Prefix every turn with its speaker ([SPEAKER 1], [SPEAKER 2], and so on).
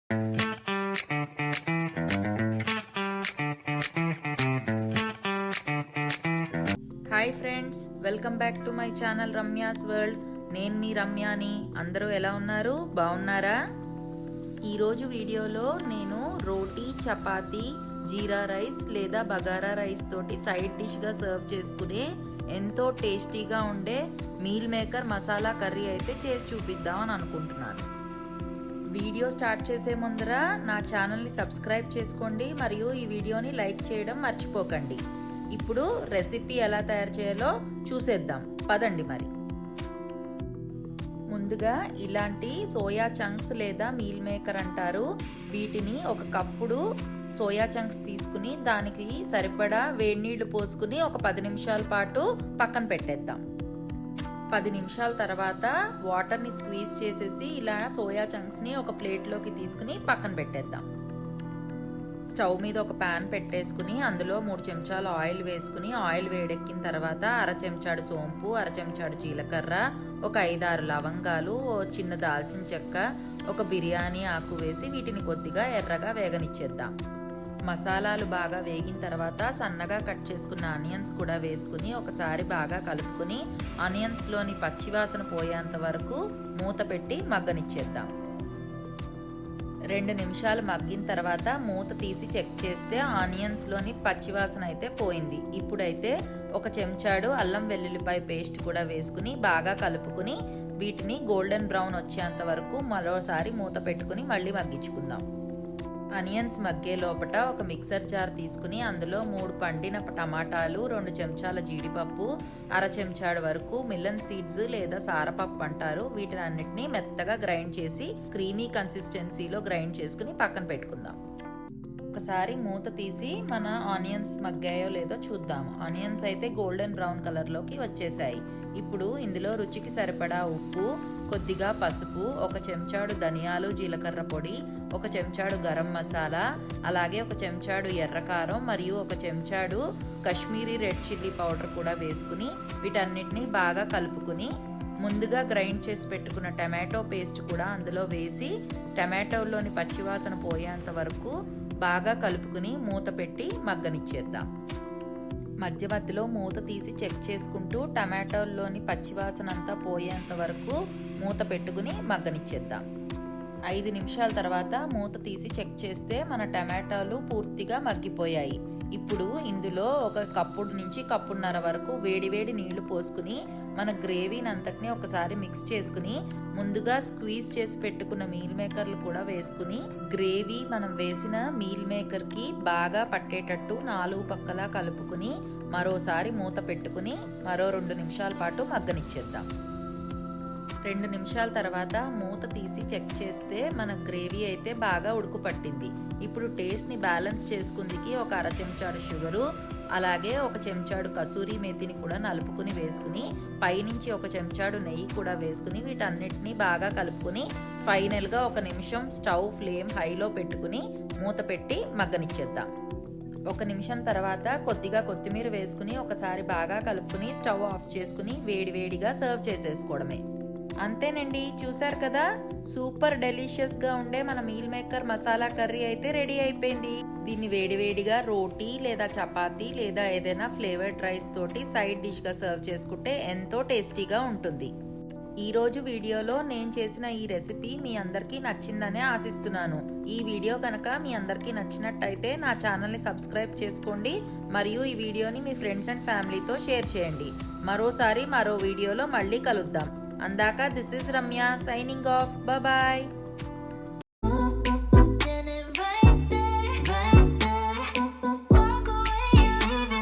[SPEAKER 1] Hi friends, welcome back to my channel Ramya's world. నేను మీ రమ్యాని. అందరూ ఎలా ఉన్నారు? బాగున్నారా? ఈరోజు వీడియోలో నేను రోటీ, చపాతీ, జీరా రైస్ లేదా బగారా రైస్ తోటి సైడ్ డిష్గా సర్వ్ చేసుకునే ఎంతో టేస్టీగా ఉండే మీల్ మేకర్ మసాలా కర్రీ అయితే చేసి చూపిద్దామని అనుకుంటున్నాను. వీడియో స్టార్ట్ చేసే ముందర నా ఛానల్ని సబ్స్క్రైబ్ చేసుకోండి మరియు ఈ వీడియోని లైక్ చేయడం మర్చిపోకండి. ఇప్పుడు రెసిపీ ఎలా తయారు చేయాలో చూసేద్దాం పదండి. మరి ముందుగా ఇలాంటి సోయా చంక్స్ లేదా మీల్ మేకర్ అంటారు వీటిని ఒక కప్పుడు సోయా చంక్స్ తీసుకుని దానికి సరిపడా వేడి నీళ్లు పోసుకుని ఒక 10 నిమిషాల పాటు పక్కన పెట్టేద్దాం. 10 నిమిషాల తర్వాత వాటర్ని స్క్వీజ్ చేసేసి ఇలా సోయా చంక్స్ని ఒక ప్లేట్లోకి తీసుకుని పక్కన పెట్టేద్దాం. స్టవ్ మీద ఒక ప్యాన్ పెట్టేసుకుని అందులో 3 చెంచాలు ఆయిల్ వేసుకుని ఆయిల్ వేడెక్కిన తర్వాత 1/2 చెంచాడు సోంపు, 1/2 చెంచాడు జీలకర్ర, ఒక 5-6 లవంగాలు, ఓ చిన్న దాల్చిన చెక్క, ఒక బిర్యానీ ఆకు వేసి వీటిని కొద్దిగా ఎర్రగా వేగనిచ్చేద్దాం. మసాలాలు బాగా వేగిన తర్వాత సన్నగా కట్ చేసుకున్న ఆనియన్స్ కూడా వేసుకుని ఒకసారి బాగా కలుపుకుని ఆనియన్స్లోని పచ్చివాసన పోయేంత వరకు మూత పెట్టి మగ్గనిచ్చేద్దాం. 2 నిమిషాలు మగ్గిన తర్వాత మూత తీసి చెక్ చేస్తే ఆనియన్స్లోని పచ్చివాసన అయితే పోయింది. ఇప్పుడైతే ఒక చెంచాడు అల్లం వెల్లుల్లిపాయ పేస్ట్ కూడా వేసుకుని బాగా కలుపుకుని వీటిని గోల్డెన్ బ్రౌన్ వచ్చేంత వరకు మరోసారి మూత పెట్టుకుని మళ్ళీ మగ్గించుకుందాం. ఆనియన్స్ మగ్గే లోపల ఒక మిక్సర్ జార్ తీసుకుని అందులో 3 పండిన టమాటాలు, 2 చెంచాల జీడిపప్పు, 1/2 చెంచాడు వరకు మిల్లన్ సీడ్స్ లేదా సారపప్పు అంటారు వీటిని అన్నిటినీ మెత్తగా గ్రైండ్ చేసి క్రీమీ కన్సిస్టెన్సీలో గ్రైండ్ చేసుకుని పక్కన పెట్టుకుందాం. ఒకసారి మూత తీసి మన ఆనియన్స్ మగ్గాయో లేదో చూద్దాం. ఆనియన్స్ అయితే గోల్డెన్ బ్రౌన్ కలర్లోకి వచ్చేసాయి. ఇప్పుడు ఇందులో రుచికి సరిపడా ఉప్పు, కొద్దిగా పసుపు, ఒక చెంచాడు ధనియాలు జీలకర్ర పొడి, ఒక చెంచాడు గరం మసాలా, అలాగే ఒక చెంచాడు ఎర్రకారం మరియు ఒక చెంచాడు కాశ్మీరీ రెడ్ చిల్లీ పౌడర్ కూడా వేసుకుని వీటన్నిటిని బాగా కలుపుకుని ముందుగా గ్రైండ్ చేసి పెట్టుకున్న టమాటో పేస్ట్ కూడా అందులో వేసి టమాటోలోని పచ్చివాసన పోయేంత వరకు బాగా కలుపుకుని మూత పెట్టి మగ్గనిచ్చేద్దాం. మధ్య మధ్యలో మూత తీసి చెక్ చేసుకుంటూ టమాటోల్లోని పచ్చివాసన అంతా పోయేంత వరకు మూత పెట్టుకుని మగ్గనిచ్చేద్దాం. 5 నిమిషాల తర్వాత మూత తీసి చెక్ చేస్తే మన టమాటాలు పూర్తిగా మగ్గిపోయాయి. ఇప్పుడు ఇందులో ఒక కప్పుడు నుంచి కప్పున్నర వరకు వేడివేడి నీళ్లు పోసుకుని మన గ్రేవీని అంతటిని ఒకసారి మిక్స్ చేసుకుని ముందుగా స్క్వీజ్ చేసి పెట్టుకున్న మీల్ మేకర్లు కూడా వేసుకుని గ్రేవీ మనం వేసిన మీల్ మేకర్కి బాగా పట్టేటట్టు 4 పక్కలా కలుపుకుని మరోసారి మూత పెట్టుకుని మరో 2 నిమిషాల పాటు మగ్గనిచ్చేద్దాం. 2 నిమిషాల తర్వాత మూత తీసి చెక్ చేస్తే మన గ్రేవీ అయితే బాగా ఉడుకు పట్టింది. ఇప్పుడు టేస్ట్ని బ్యాలెన్స్ చేసుకుందికి ఒక 1/2 చెంచాడు షుగరు, అలాగే ఒక చెంచాడు కసూరి మేతిని కూడా నలుపుకుని వేసుకుని పైనుంచి ఒక చెంచాడు నెయ్యి కూడా వేసుకుని వీటన్నిటిని బాగా కలుపుకుని ఫైనల్గా 1 నిమిషం స్టవ్ ఫ్లేమ్ హైలో పెట్టుకుని మూత పెట్టి మగ్గనిచ్చేద్దాం. 1 నిమిషం తర్వాత కొద్దిగా కొత్తిమీర వేసుకుని ఒకసారి బాగా కలుపుకుని స్టవ్ ఆఫ్ చేసుకుని వేడివేడిగా సర్వ్ చేసేసుకోవడమే. అంతేనండి, చూసారు కదా, సూపర్ డెలిషియస్గా ఉండే మన మీల్ మేకర్ మసాలా కర్రీ అయితే రెడీ అయిపోయింది. దీన్ని వేడివేడిగా రోటీ లేదా చపాతీ లేదా ఏదైనా ఫ్లేవర్డ్ రైస్ తోటి సైడ్ డిష్గా సర్వ్ చేసుకుంటే ఎంతో టేస్టీగా ఉంటుంది. ఈరోజు వీడియోలో నేను చేసిన ఈ రెసిపీ మీ అందరికీ నచ్చిందనే ఆశిస్తున్నాను. ఈ వీడియో కనుక మీ అందరికీ నచ్చినట్టయితే నా ఛానల్ని సబ్స్క్రైబ్ చేసుకోండి మరియు ఈ వీడియోని మీ ఫ్రెండ్స్ అండ్ ఫ్యామిలీతో షేర్ చేయండి. మరోసారి మరో వీడియోలో మళ్ళీ కలుద్దాం. అందాక this is Ramya signing off. Bye.